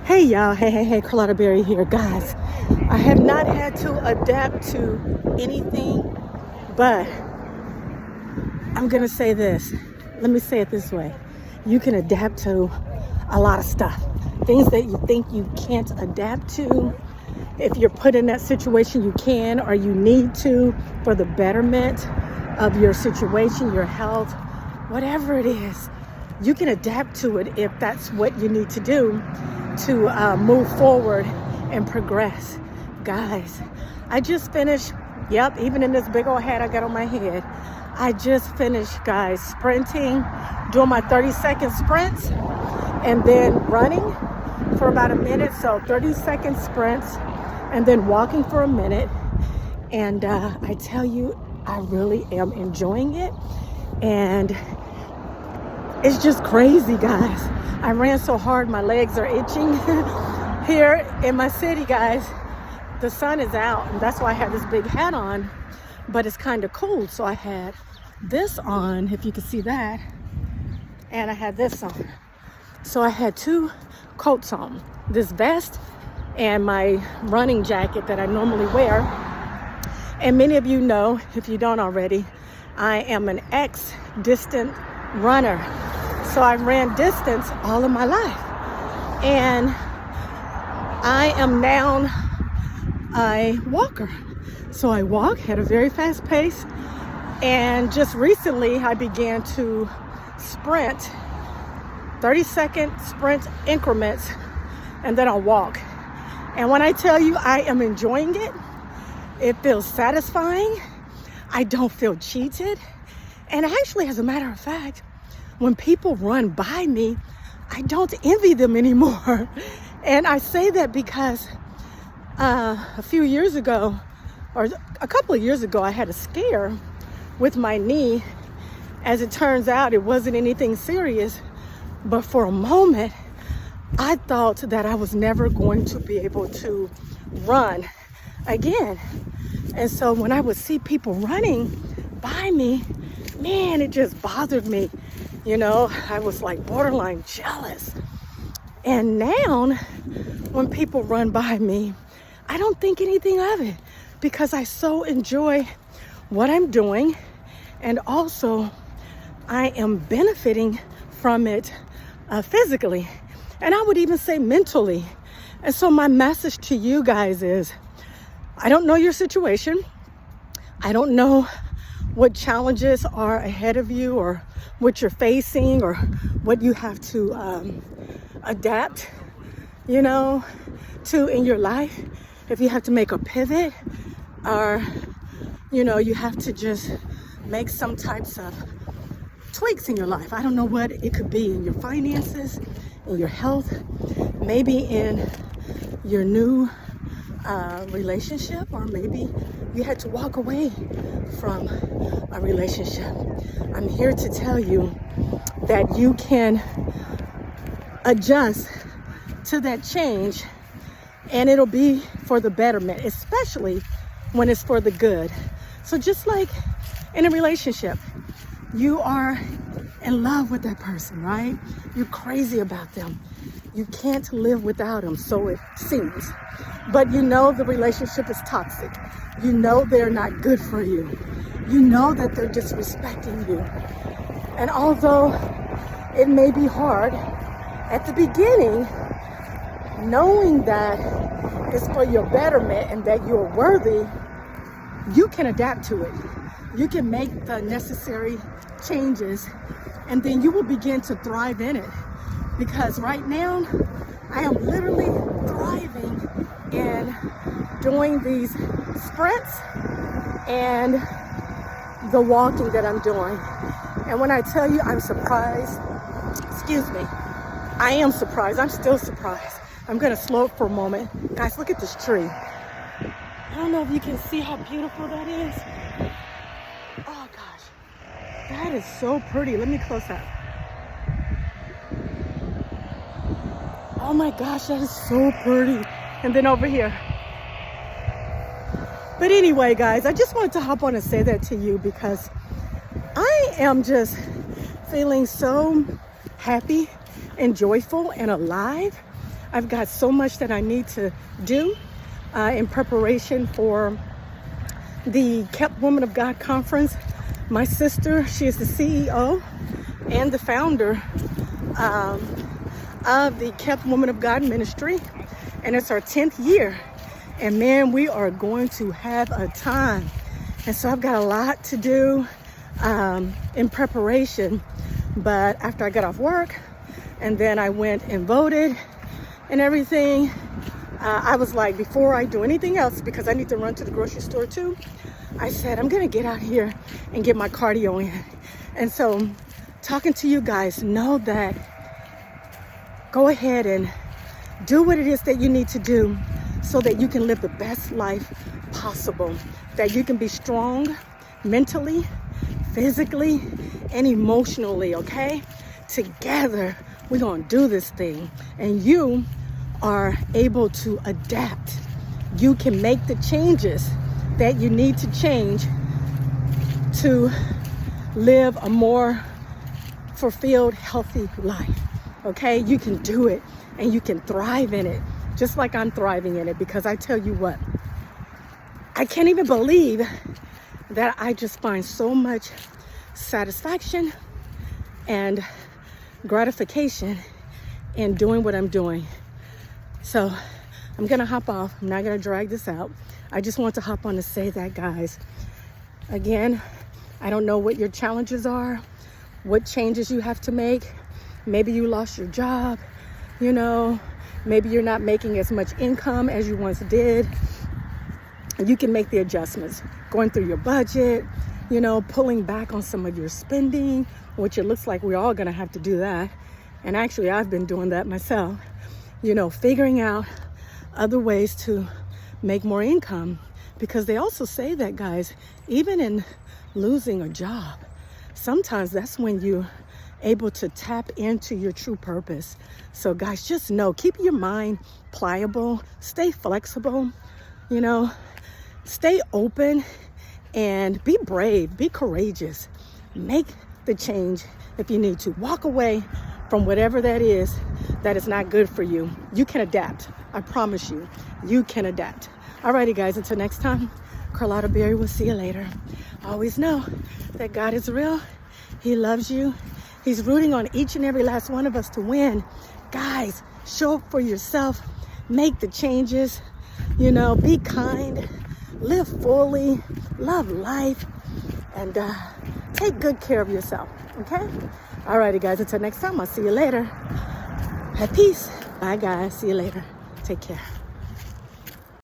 Hey y'all, hey, Carlotta Berry here. Guys, I have not had to adapt to anything, but I'm gonna say this. Let me say it this way. You can adapt to a lot of stuff. Things that you think you can't adapt to, if you're put in that situation, you can or you need to for the betterment of your situation, your health, whatever it is. You can adapt to it if that's what you need to do to move forward and progress. Guys, I just finished, even in this big old hat I got on my head, I just finished, guys, sprinting, doing my 30-second sprints and then running for about a minute. So 30-second sprints and then walking for a minute. And I tell you, I really am enjoying it. And it's just crazy, guys. I ran so hard, my legs are itching. Here in my city, guys, the sun is out, and that's why I have this big hat on, but it's kind of cold. So I had this on, if you can see that, and I had this on. So I had two coats on, this vest and my running jacket that I normally wear. And many of you know, if you don't already, I am an ex-distant runner. So I ran distance all of my life. And I am now a walker. So I walk at a very fast pace. And just recently I began to sprint 30-second sprint increments, and then I'll walk. And when I tell you I am enjoying it, it feels satisfying. I don't feel cheated. And actually, as a matter of fact, when people run by me, I don't envy them anymore. And I say that because a few years ago, or a couple of years ago, I had a scare with my knee. As it turns out, it wasn't anything serious, but for a moment, I thought that I was never going to be able to run again. And so when I would see people running by me, man, it just bothered me. You know, I was like borderline jealous. And now, when people run by me, I don't think anything of it because I so enjoy what I'm doing. And also, I am benefiting from it physically. And I would even say mentally. And so my message to you guys is, I don't know your situation. I don't know what challenges are ahead of you or what you're facing or what you have to adapt, to in your life. If you have to make a pivot or, you have to just make some types of tweaks in your life. I don't know what it could be in your finances, in your health, maybe in your new relationship, or maybe you had to walk away from a relationship. I'm here to tell you that you can adjust to that change and it'll be for the betterment, especially when it's for the good. So just like in a relationship, you are in love with that person, right? You're crazy about them. You can't live without them, so it seems. But you know the relationship is toxic. You know they're not good for you. You know that they're disrespecting you. And although it may be hard at the beginning, knowing that it's for your betterment and that you're worthy, you can adapt to it. You can make the necessary changes, and then you will begin to thrive in it. Because right now, I am literally thriving in doing these sprints and the walking that I'm doing. And when I tell you I'm surprised, I am surprised. I'm still surprised. I'm gonna slow up for a moment. Guys, look at this tree. I don't know if you can see how beautiful that is. Oh gosh, that is so pretty. Let me close up. Oh my gosh, that is so pretty. And then over here. But anyway, guys, I just wanted to hop on and say that to you because I am just feeling so happy and joyful and alive. I've got so much that I need to do in preparation for the Kept Woman of God conference. My sister, she is the CEO and the founder of the Kept Woman of God ministry, and it's our 10th year. And man, we are going to have a time. And so I've got a lot to do in preparation. But after I got off work and then I went and voted and everything, I was like, before I do anything else, because I need to run to the grocery store too, I said, I'm gonna get out here and get my cardio in. And so talking to you guys, know that go ahead and do what it is that you need to do so that you can live the best life possible, that you can be strong mentally, physically, and emotionally, okay? Together, we're gonna do this thing, and you are able to adapt. You can make the changes that you need to change to live a more fulfilled, healthy life, okay? You can do it, and you can thrive in it, just like I'm thriving in it, because I tell you what, I can't even believe that I just find so much satisfaction and gratification in doing what I'm doing. So I'm gonna hop off. I'm not gonna drag this out. I just want to hop on to say that, guys. Again, I don't know what your challenges are, what changes you have to make. Maybe you lost your job, you know, maybe you're not making as much income as you once did. You can make the adjustments, going through your budget, you know, pulling back on some of your spending, which it looks like we're all gonna have to do that. And actually, I've been doing that myself, you know, figuring out other ways to make more income. Because they also say that, guys, even in losing a job, sometimes that's when you're able to tap into your true purpose. So guys, just know, keep your mind pliable, stay flexible, you know, stay open, and be brave, be courageous. Make the change if you need to. Walk away from whatever that is not good for you. You can adapt. I promise you, you can adapt. Alrighty, guys, until next time, Carlotta Berry will see you later. Always know that God is real. He loves you. He's rooting on each and every last one of us to win. Guys, show up for yourself. Make the changes. You know, be kind. Live fully. Love life. And take good care of yourself. Okay? Alrighty, guys. Until next time, I'll see you later. Have peace. Bye, guys. See you later. Take care.